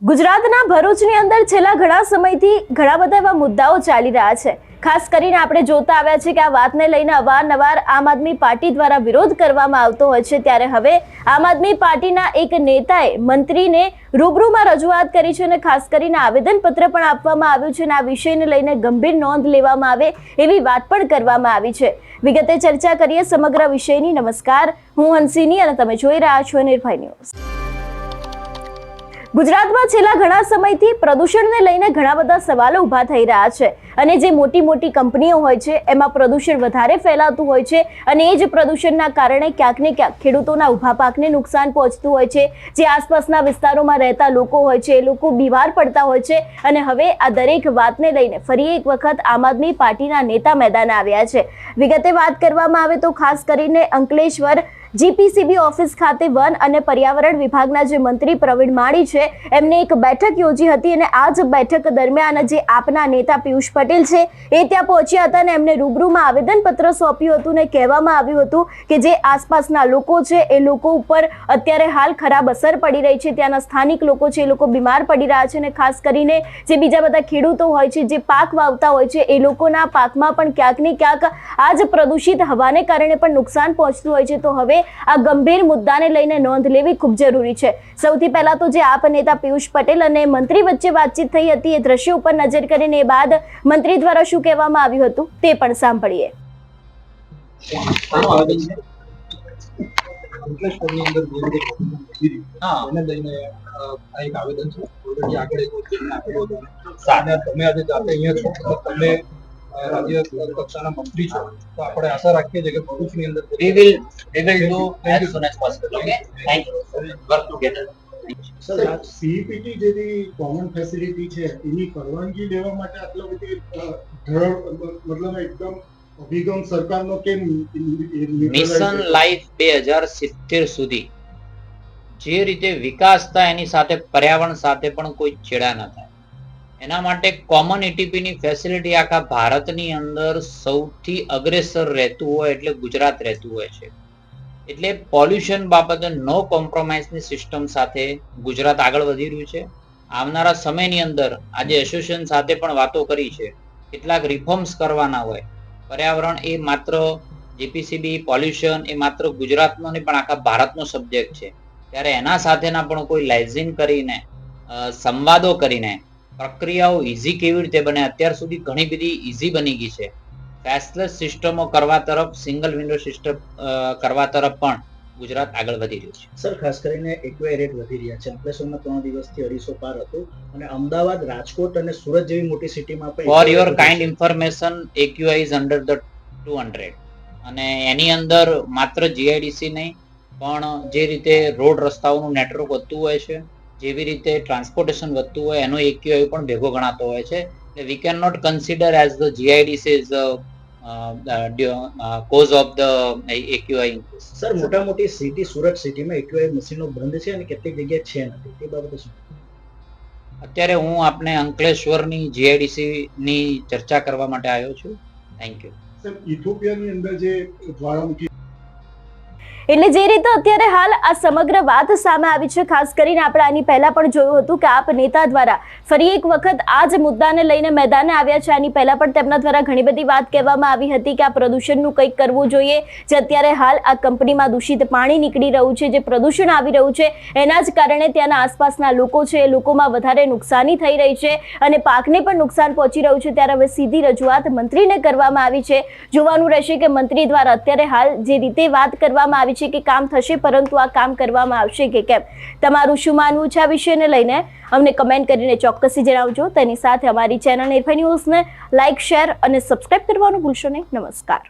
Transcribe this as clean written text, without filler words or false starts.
ગુજરાતના ભરૂચની અંદર છેલ્લા ઘણા સમયથી ઘણા બધા એવા મુદ્દાઓ ચાલી રહ્યા છે। ખાસ કરીને આપણે જોતા આવ્યા છે કે આ વાતને લઈને અવારનવાર આમ આદમી પાર્ટી દ્વારા વિરોધ કરવામાં આવતો હોય છે। ત્યારે હવે આમ આદમી પાર્ટીના એક નેતાએ મંત્રીને રૂબરૂમાં રજૂઆત કરી છે અને ખાસ કરીને આવેદનપત્ર પણ આપવામાં આવ્યું છે અને આ વિષયને લઈને ગંભીર નોંધ લેવામાં આવે એવી વાત પણ કરવામાં આવી છે। વિગતે ચર્ચા કરીએ સમગ્ર વિષયની। નમસ્કાર, હું હંસિની અને તમે જોઈ રહ્યા છો નિર્ભય ન્યૂઝ। ગુજરાતમાં છેલ્લા ઘણા સમયથી પ્રદૂષણને લઈને ઘણા બધા સવાલો ઊભા થઈ રહ્યા છે અને જે મોટી મોટી કંપનીઓ હોય છે એમાં પ્રદૂષણ વધારે ફેલાતું હોય છે અને એ જ પ્રદૂષણના કારણે ક્યાંક ને ક્યાંક ખેડૂતોના ઊભા પાકને નુકસાન પહોંચતું હોય છે। જે આસપાસના વિસ્તારોમાં રહેતા લોકો હોય છે એ લોકો બીમાર પડતા હોય છે અને હવે આ દરેક વાતને લઈને ફરી એક વખત આમ આદમી પાર્ટીના નેતા મેદાને આવ્યા છે। વિગતે વાત કરવામાં આવે તો ખાસ કરીને અંકલેશ્વર જીપીસીબી ઓફિસ ખાતે વન અને પર્યાવરણ વિભાગના જે મંત્રી પ્રવીણ માળી છે એમને એક બેઠક યોજી હતી અને આ જ બેઠક દરમિયાન જે આપના નેતા પિયુષ પટેલ છે એ ત્યાં પહોંચ્યા હતા અને એમને રૂબરૂમાં આવેદનપત્ર સોંપ્યું હતું અને કહેવામાં આવ્યું હતું કે જે આસપાસના લોકો છે એ લોકો ઉપર અત્યારે હાલ ખરાબ અસર પડી રહી છે। ત્યાંના સ્થાનિક લોકો છે એ લોકો બીમાર પડી રહ્યા છે અને ખાસ કરીને જે બીજા બધા ખેડૂતો હોય છે જે પાક વાવતા હોય છે એ લોકોના પાકમાં પણ ક્યાંક ને ક્યાંક આ જ પ્રદૂષિત હવાને કારણે પણ નુકસાન પહોંચતું હોય છે। તો હવે આ ગંભીર મુદ્દાને લઈને નોંધ લેવી ખૂબ જરૂરી છે। સૌથી પહેલા તો જે આપ નેતા પિયુષ પટેલ અને મંત્રી વચ્ચે વાતચીત થઈ હતી એ દ્રશ્ય ઉપર નજર કરીને એ બાદ મંત્રી દ્વારા શું કહેવામાં આવ્યું હતું તે પણ સાંભળીએ। રાજ્ય કક્ષાના મંત્રી છો તો આપણે આશા રાખીએ છીએ કે ભરૂચની અંદર we will do as soon as possible. Okay, thank you. Work together. Sir CEPT જેવી કોમન ફેસિલિટી છે એની પરવાનગી લેવા માટે આટલો બધી મતલબ એકદમ અભિગમ સરકારનો કેમ? મિશન લાઈફ 2070 સુધી જે રીતે વિકાસ થાય એની સાથે પર્યાવરણ સાથે પણ કોઈ છેડા ન થાય એના માટે કોમન એટીપીની ફેસિલિટી આખા ભારતની અંદર સૌથી અગ્રેસર રહેતું હોય એટલે ગુજરાત રહેતું હોય છે। એટલે પોલ્યુશન બાબતે નો કોમ્પ્રોમાઇઝની સિસ્ટમ સાથે ગુજરાત આગળ વધી રહ્યું છે। આવનારા સમયની અંદર આજે એસોસિએશન સાથે પણ વાતો કરી છે, કેટલાક રિફોર્મ્સ કરવાના હોય। પર્યાવરણ એ માત્ર જીપીસીબી પોલ્યુશન એ માત્ર ગુજરાતનો નહીં પણ આખા ભારતનો સબ્જેક્ટ છે। ત્યારે એના સાથેના પણ કોઈ લાઇઝિંગ કરીને સંવાદો કરીને પ્રક્રિયાઓ ઈઝી કેવી રીતે બને, અત્યાર સુધી ઘણી બધી ઈઝી બની ગઈ છે। ફેસલેસ સિસ્ટમો કરવા તરફ, સિંગલ વિન્ડો સિસ્ટમ કરવા તરફ પણ ગુજરાત આગળ વધી રહ્યું છે। સર ખાસ કરીને એક્યુઆઈ રેટ વધી રહ્યા છે। અંકલેશ્વરમાં 3 દિવસથી 250 પાર હતું અને અમદાવાદ, રાજકોટ અને સુરત જેવી મોટી સિટીમાં પણ for your kind information AQI is under the 200 અને એની અંદર માત્ર જીઆઈડીસી નહીં પણ જે રીતે રોડ રસ્તાઓનું નેટવર્ક વધતું હોય છે, જેવી રીતે ટ્રાન્સપોર્ટેશન વધતું હોય એનો એક્યુઆઈ પણ ભેગો ગણાતો હોય છે। એટલે we can not consider as the GIDC is cause of the AQI increase. Sir મોટા મોટી સિટી સુરત સિટીમાં એક્યુઆઈ મશીનો બંધ છે અને કેટલીક જગ્યાએ છે નથી, તે બાબતે શું? અત્યારે હું આપને અંકલેશ્વરની જીઆઈડીસી ની ચર્ચા કરવા માટે આવ્યો છું। Thank you. સર ઇથોપિયાની અંદર જે જ્વાળામુખી એટલે જે રીતે અત્યારે હાલ આ સમગ્ર વાત સામે આવી છે, ખાસ કરીને આપણે આની પહેલા પણ જોયું હતું કે આપ નેતા દ્વારા ફરી એક વખત આ જ મુદ્દાને લઈને મેદાને આવ્યા છે। આની પહેલા પણ તેમના દ્વારા ઘણી બધી વાત કહેવામાં આવી હતી કે આ પ્રદૂષણનું કંઈક કરવું જોઈએ। જે અત્યારે હાલ આ કંપનીમાં દૂષિત પાણી નીકળી રહ્યું છે, જે પ્રદૂષણ આવી રહ્યું છે એના જ કારણે ત્યાંના આસપાસના લોકો છે એ લોકોમાં વધારે નુકસાની થઈ રહી છે અને પાકને પણ નુકસાન પહોંચી રહ્યું છે। ત્યારે હવે સીધી રજૂઆત મંત્રીને કરવામાં આવી છે। જોવાનું રહેશે કે મંત્રી દ્વારા અત્યારે હાલ જે રીતે વાત કરવામાં આવી છે કે કામ થશે, પરંતુ આ કામ કરવામાં આવશે કે કેમ? તમારું શું માનવું છે આ વિષયને લઈને અમને કમેન્ટ કરીને ચોક્કસથી જણાવજો। તેની સાથે અમારી ચેનલ નિર્ભય ન્યૂઝને લાઇક, શેર અને સબસ્ક્રાઇબ કરવાનું ભૂલશો નહીં। નમસ્કાર।